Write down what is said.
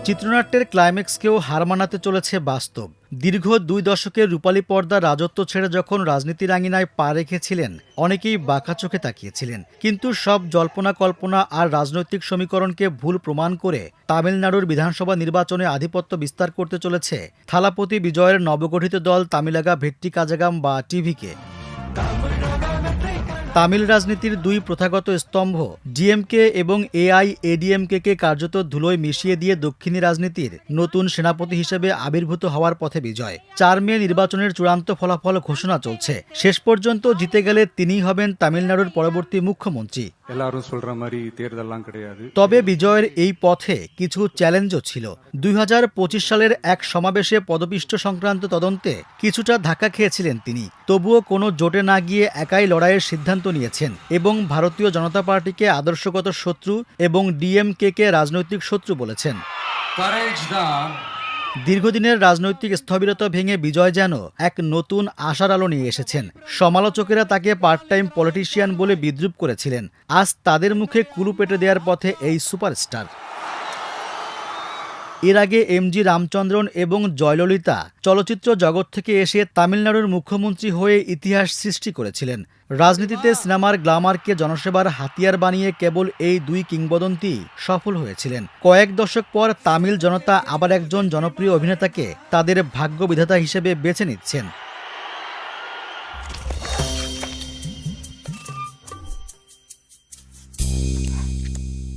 চিত্রনাট্যের ক্লাইম্যাক্সকেও হার মানাতে চলেছে বাস্তব। দীর্ঘ ২ দশকের রূপালী পর্দা রাজত্ব ছেড়ে যখন রাজনীতির আঙিনায় পা রেখেছিলেন, অনেকেই বাঁকা চোখে তাকিয়েছিলেন। কিন্তু সব জল্পনা কল্পনা আর রাজনৈতিক সমীকরণকে ভুল প্রমাণ করে তামিলনাড়ুর বিধানসভা নির্বাচনে আধিপত্য বিস্তার করতে চলেছে থালাপতি বিজয়ের নবগঠিত দল তামিলাগা ভেট্টি কাজাগাম বা টিভিকে। তামিল রাজনীতির দুই প্রথাগত স্তম্ভ ডিএমকে এবং এআইএডিএমকে কার্যত ধুলোয় মিশিয়ে দিয়ে দক্ষিণী রাজনীতির নতুন সেনাপতি হিসেবে আবির্ভূত হওয়ার পথে বিজয়। ৪ মে নির্বাচনের চূড়ান্ত ফলাফল ঘোষণা চলছে। শেষ পর্যন্ত জিতে গেলে তিনিই হবেন তামিলনাড়ুর পরবর্তী মুখ্যমন্ত্রী। তবে বিজয়ের এই পথে কিছু চ্যালেঞ্জও ছিল। ২০২৫ সালের এক সমাবেশে পদপিষ্ট সংক্রান্ত তদন্তে কিছুটা ধাক্কা খেয়েছিলেন তিনি। তবুও কোনো জোটে না গিয়ে একাই লড়াইয়ের সিদ্ধান্ত নিয়েছেন এবং ভারতীয় জনতা পার্টিকে আদর্শগত শত্রু এবং ডিএমকে রাজনৈতিক শত্রু বলেছেন। দীর্ঘদিনের রাজনৈতিক স্থবিরতা ভেঙে বিজয় যেন এক নতুন আশার আলো নিয়ে এসেছেন। সমালোচকেরা তাকে পার্ট টাইম পলিটিশিয়ান বলে বিদ্রূপ করেছিলেন। আজ তাদের মুখে কুলু পেটে দেওয়ার পথে এই সুপারস্টার। এর আগে এমজি রামচন্দ্রন এবং জয়ললিতা চলচ্চিত্র জগৎ থেকে এসে তামিলনাড়ুর মুখ্যমন্ত্রী হয়ে ইতিহাস সৃষ্টি করেছিলেন। রাজনীতিতে সিনেমার গ্ল্যামারকে জনসেবার হাতিয়ার বানিয়ে কেবল এই দুই কিংবদন্তি সফল হয়েছিলেন। কয়েক দশক পর তামিল জনতা আবার একজন জনপ্রিয় অভিনেতাকে তাদের ভাগ্য বিধাতা হিসেবে বেছে নিচ্ছেন।